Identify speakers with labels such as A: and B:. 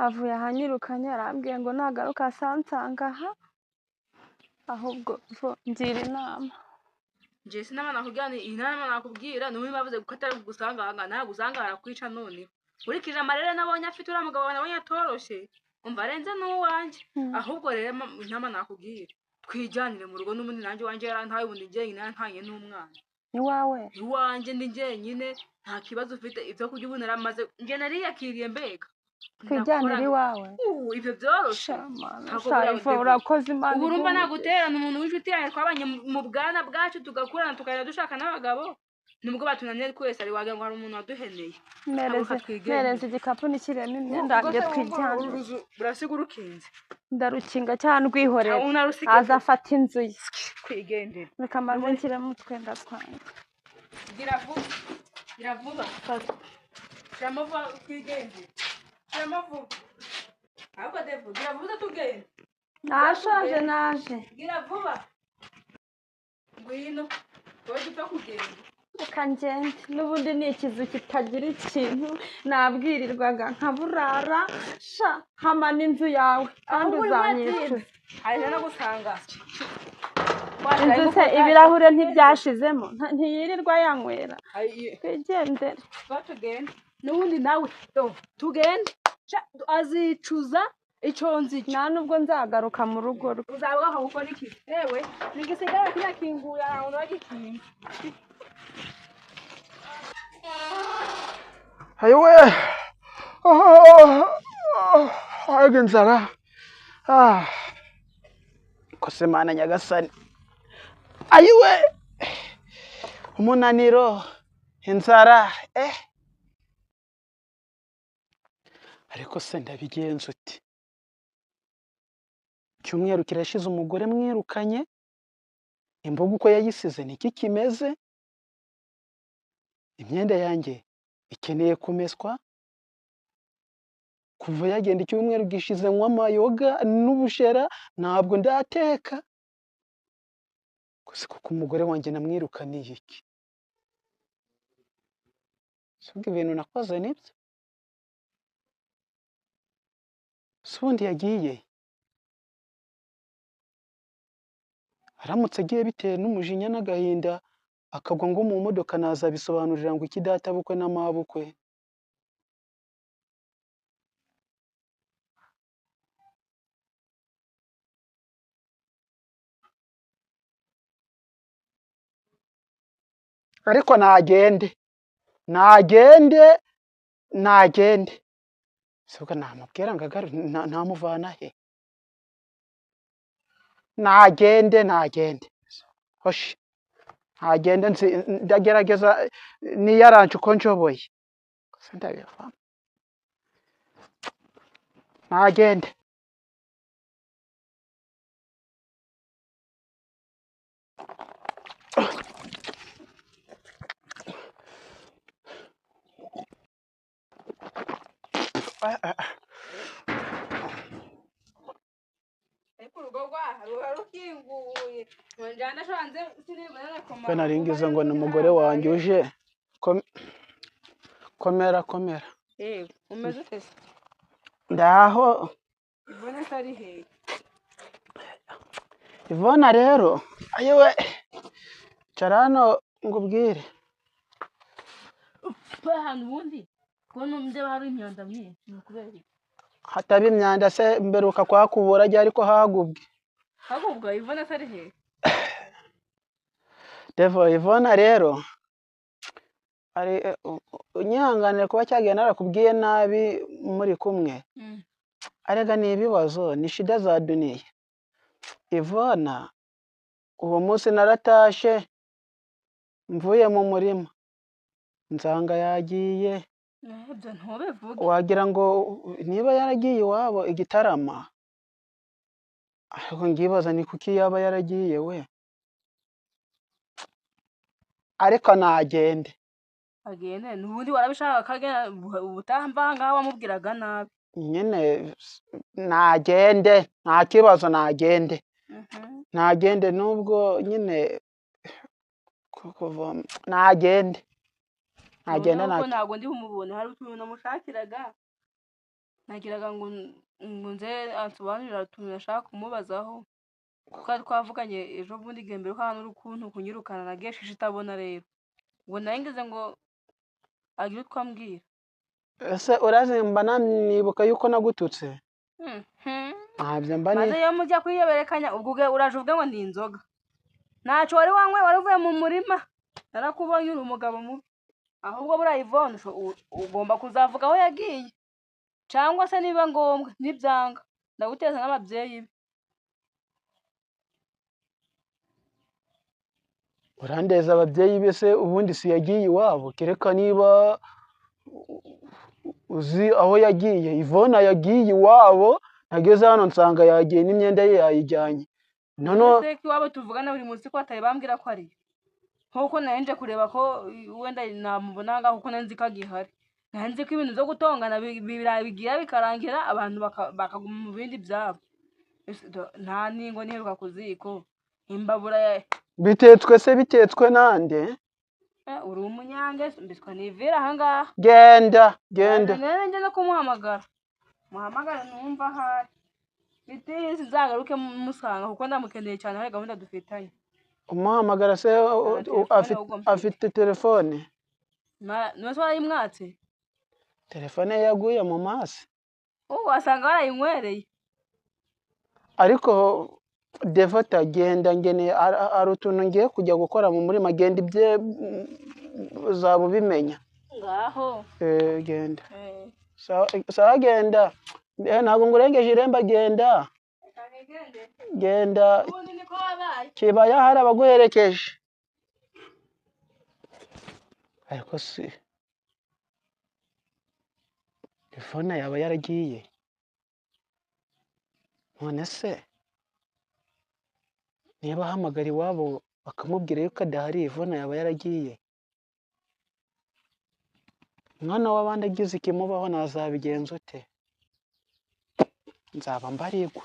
A: avuye ahanyirukanye arambwiye ngo nagaruka asansanga aha ahubwo ngira inama
B: nje sinama nakubwira inama nakubwira n'ubundi bavuze ko atari kugusanga aha nagusanga arakwica none urikije amarere nabonye afite uriya mugabo nabonye atoroshe umva arenze n'uwanjye ahubwo rero inama nakubwira twijyanire mu rugo n'ubundi nanjye wanjye yarantaye ubundi njyenyine yantanye n'umwana
A: iwawe
B: iwanjye ndi njyenyine nta kibazo ufite ibyo kurya ubu naramaze njye nariyakiriye mbega
A: twijyanire iwawe
B: ibyo byoroshe
A: urakoze Imana
B: ubu urumva naguterana umuntu w'inshuti yawe twabanye mu bwana bwacu tugakurana tukajya dushaka n'abagabo nubwo batunaniye twese ari wagira ngo hari umuntu waduheneye
A: mereza igikapu n'ikiremo imyenda yanjye twijyanire
B: urasiga urukinze
A: ndarukinga cyane rwihorera aza afata inzu ye
B: twigendere
A: reka mbanze nshyiremo utwenda twanjye
B: gira vuba shyiramo vuba twigendere shyiramo vuba ahubwo devu gira vuba tugende
A: nashaje naje
B: gira vuba ngwino wowe dupfa kugenda
A: reka ngende n'ubundi ni ikizu kitagira ikintu nabwirirwaga nkaburara sha hama n'inzu yawe kandi uzanyishyura
B: hari no gusanga
A: inzu se ibirahure ntibyashizemo ntiyirirwa yanywera twigendere
B: tugende n'ubundi nawe tugende azicuza icyo nzi
A: nta nubwo nzagaruka mu rugo rwe
B: uzaba aho gukora iki yewe nigisigaye kinakinguye ahantu bagikinga
C: ayiwe haga inzara kose Mana nyagasani ayiwe umunaniro inzara ariko se ndabigenza uti cyumweru kirashize umugore mwirukanye imboga uko yayisize niki kimeze imyenda yanjye ikeneye kumeswa kuva yagenda icyumweru gishize nywa amayoga n'ubushera ntabwo ndateka gusa kuko umugore wanjye namwirukaniye iki subwo ibintu nakoze nibyo sundi yagiye aramutse agiye bitewe n'umujinya n'agahinda akagwa ngo mu modoka naza bisobanurira ngo iki data bukwe n'amabukwe ariko nagende sibwo namubwira ngo namuvana he nagende hoshi ntagende ndagerageza niyaranje uko nshoboye ntagende naringize ngo ni umugore wanjye uje komera
B: umeze ute
C: ndaho
B: Ivona atari he
C: Ivona rero ayewe carano ngubwire
B: hano ubundi kubona umubyeyi hari imyanda myinshi ni ukubera iki
C: hataba imyanda se mberuka kwakubura ajya ariko hagubwe
B: Ivona atari he
C: Devo Ivona rero ari unyihanganire kuba cyagiye narakubwiye nabi muri kumwe arega ni ibibazo ni shida za duniya Ivona uwo munsi naratashe mvuye mu murima nzanga yagiye
B: ibyo ntubivuge
C: wagira ngo niba yaragiye iwabo igitarama ariko ngibaza ni kuki yaba yaragiye we ariko nagende
B: nubundi warabishaka kagenda ubutamba ngaho wamubwiraga nabi
C: nyine nagende nta kibazo nagende nubwo nyine kuva nagende
B: ntabwo ndi umubone hari utuntu namushakiraga nagiraga ngo nze ansobanurira utuntu nashaka kumubazaho kuko twavuganye ejo bundi igihe mbere ko hano uri ukuntu kunyirukana nagesheje itabona rero ngo ngize ngo agire utwo ambwira.
C: ese urazi mba nanibuka yuko nagututse ntabyo mba
B: maze iyo mujya kwiyoberekanya ubwo uraje uvuge ngo ni inzoga ntacyo wari wanywe wari uvuye mu murima narakubonye uri umugabo mubi ahubwo buriya Yvonne ugomba kuzavuga aho yagiye cyangwa se niba ngombwa nibyanga ndaguteza n'ababyeyi be.
C: urandeza ababyeyi be se ubundi si yagiye iwabo kereka niba uzi aho yagiye. Yvonne yagiye iwabo nageze hano nsanga yagiye n'imyenda ye yayijyanye
B: noneho se iwabo tuvugana buri munsi ko atari bambwira ko ari nkuko nanje kureba ko wenda namubona ngaho kuko nanzi ko agihari nanzi ko ibintu byo gutongana bigira bikarangira abantu bakaguma mu bindi byabo nta ningo niheruka kuziko imbabura
C: bitetswe nande
B: uri umunyange mbiswa nivira ahangaha
C: genda
B: nanje no kumuhamagara muhamagara numva hari bitisi zagaruke musanga kuko ndamukeneye cyane hari gahunda dufitanye.
C: umuhamagara se afite telefone
B: nose warayimwatse
C: telefone yaguye mu mazi
B: wasanga warayinywereye
C: ariko Devota genda ngeneye ari utuntu ngiye kujya gukora mu murima genda ibye uzaba ubimenya
B: ngaho
C: genda sawa genda ntabwo ngurengeje iremba genda kibaya hari abaguherekeje ariko si telefone yaba yaragiye none se niba ahamagara iwabo bakamubwira yuko adahari Yvonne yaba yaragiye umwana w'abandi agize ikimubaho nazabigenza ute nzaba mbarigwa.